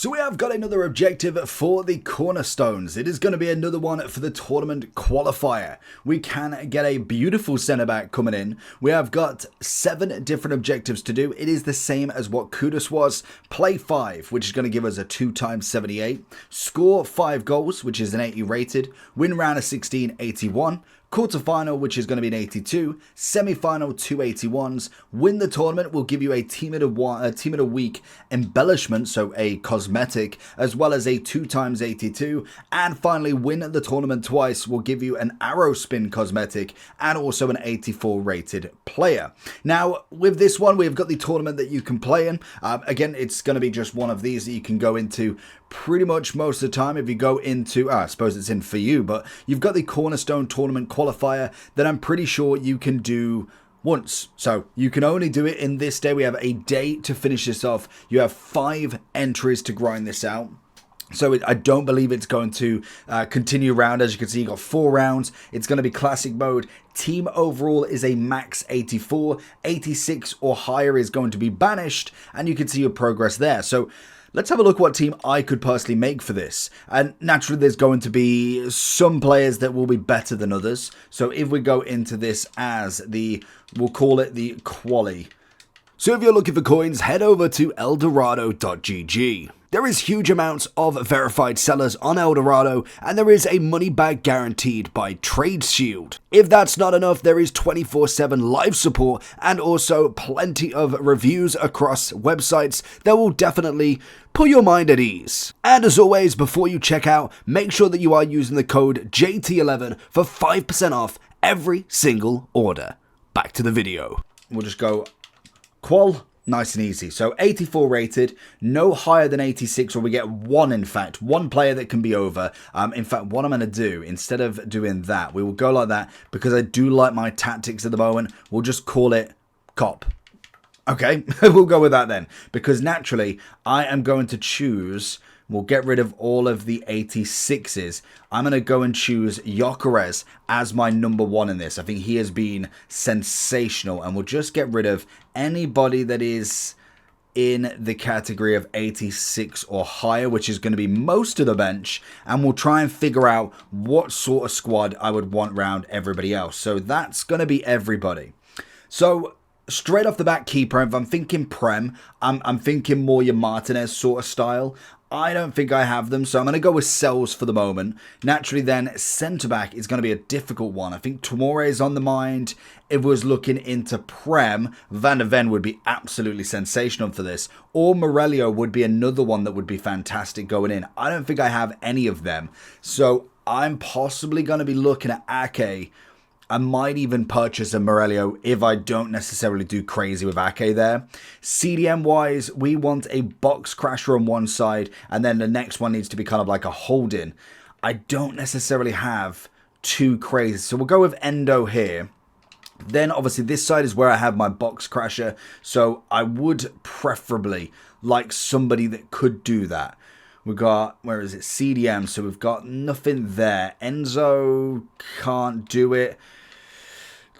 So we have got another objective for the Cornerstones. It is going to be another one for the tournament qualifier. We can get a beautiful centre back coming in. We have got 7 different objectives to do. It is the same as what Kudos was. Play 5, which is going to give us a 2 times 78. Score 5 goals, which is an 80 rated. Win round of 16, 81. Quarterfinal, which is going to be an 82, semi-final 2 81s. Win the tournament will give you a team of the week embellishment, so a cosmetic, as well as a 2 times 82. And finally, win the tournament twice will give you an arrow spin cosmetic and also an 84 rated player. Now, with this one, we've got the tournament that you can play in. Again, it's going to be just one of these that you can go into pretty much most of the time. If you go into, I suppose it's in for you, but you've got the Cornerstone tournament qualifier that I'm pretty sure you can do once. So you can only do it in this day. We have a day to finish this off. You have 5 entries to grind this out. So I don't believe it's going to continue around. As you can see, you got 4 rounds. It's going to be classic mode. Team overall is a max 84. 86 or higher is going to be banished. And you can see your progress there. So let's have a look what team I could personally make for this. And naturally, there's going to be some players that will be better than others. So if we go into this as we'll call it the Quali. So if you're looking for coins, head over to eldorado.gg. There is huge amounts of verified sellers on Eldorado, and there is a money back guaranteed by Trade Shield. If that's not enough, there is 24/7 live support and also plenty of reviews across websites that will definitely put your mind at ease. And as always, before you check out, make sure that you are using the code JT11 for 5% off every single order. Back to the video. We'll just go Qual. Nice and easy. So 84 rated, no higher than 86, or we get 1, in fact. 1 player that can be over. In fact, what I'm going to do, instead of doing that, we will go like that because I do like my tactics at the moment. We'll just call it Cop. Okay, we'll go with that then. Because naturally, I am going to choose, we'll get rid of all of the 86s. I'm going to go and choose Gyökeres as my number 1 in this. I think he has been sensational. And we'll just get rid of anybody that is in the category of 86 or higher, which is going to be most of the bench. And we'll try and figure out what sort of squad I would want around everybody else. So that's going to be everybody. So straight off the bat, keeper, if I'm thinking Prem, I'm thinking more your Martinez sort of style. I don't think I have them, so I'm going to go with Sells for the moment. Naturally then, centre-back is going to be a difficult one. I think Tomori is on the mind. If we was looking into Prem, Van der Ven would be absolutely sensational for this. Or Morello would be another one that would be fantastic going in. I don't think I have any of them. So I'm possibly going to be looking at Ake. I might even purchase a Morello if I don't necessarily do crazy with Ake there. CDM-wise, we want a box crasher on one side, and then the next one needs to be kind of like a hold-in. I don't necessarily have too crazy, so we'll go with Endo here. Then, obviously, this side is where I have my box crasher, so I would preferably like somebody that could do that. We've got, where is it, CDM, so we've got nothing there. Enzo can't do it.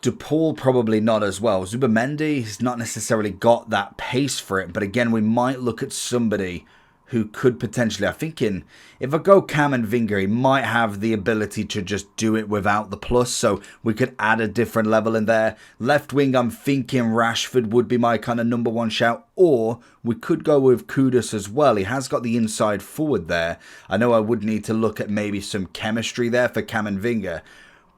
DePaul probably not as well. Zubamendi has not necessarily got that pace for it, but again, we might look at somebody who could potentially, I'm thinking, if I go Cam and Vinger, he might have the ability to just do it without the plus, so we could add a different level in there. Left wing, I'm thinking Rashford would be my kind of number 1 shout, or we could go with Kudos as well. He has got the inside forward there. I know I would need to look at maybe some chemistry there for Cam and Vinger,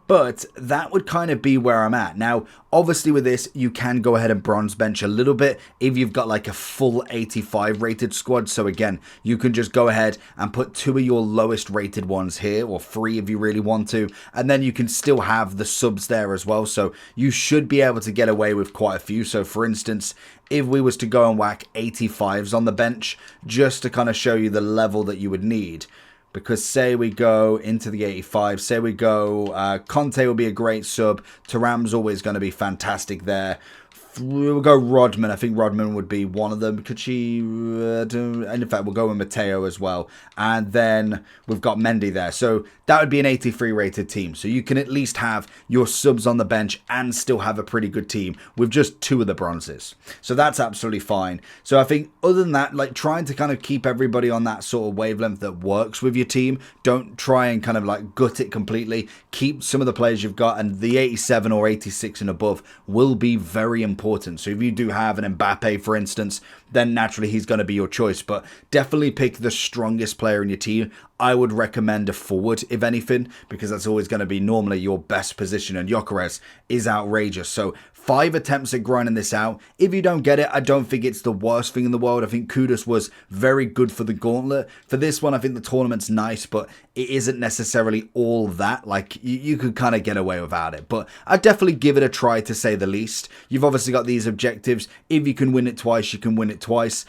but that would kind of be where I'm at. Now, obviously with this, you can go ahead and bronze bench a little bit if you've got like a full 85 rated squad. So again, you can just go ahead and put 2 of your lowest rated ones here, or 3 if you really want to. And then you can still have the subs there as well. So you should be able to get away with quite a few. So for instance, if we was to go and whack 85s on the bench, just to kind of show you the level that you would need. Because say we go into the 85, say we go, Conte will be a great sub, Thuram's always going to be fantastic there. We'll go Rodman. I think Rodman would be one of them. Could she? And in fact, we'll go with Mateo as well. And then we've got Mendy there. So that would be an 83 rated team. So you can at least have your subs on the bench and still have a pretty good team with just 2 of the bronzes. So that's absolutely fine. So I think other than that, like trying to kind of keep everybody on that sort of wavelength that works with your team. Don't try and kind of like gut it completely. Keep some of the players you've got, and the 87 or 86 and above will be very important. So if you do have an Mbappe, for instance, then naturally he's going to be your choice. But definitely pick the strongest player in your team. I would recommend a forward, if anything, because that's always going to be normally your best position. And Gyökeres is outrageous. So 5 attempts at grinding this out. If you don't get it, I don't think it's the worst thing in the world. I think Kudus was very good for the gauntlet. For this one, I think the tournament's nice, but it isn't necessarily all that. Like, you could kind of get away without it. But I'd definitely give it a try, to say the least. You've obviously got these objectives. If you can win it twice, you can win it twice.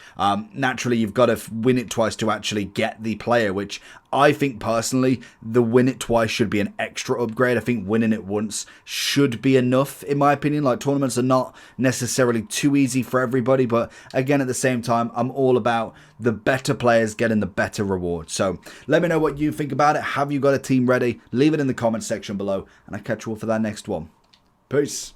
Naturally, you've got to win it twice to actually get the player, which I think personally, the win it twice should be an extra upgrade. I think winning it once should be enough, in my opinion. Like, tournaments are not necessarily too easy for everybody, but again, at the same time, I'm all about the better players getting the better reward. So let me know what you think about it. Have you got a team ready? Leave it in the comment section below, and I'll catch you all for that next one. Peace.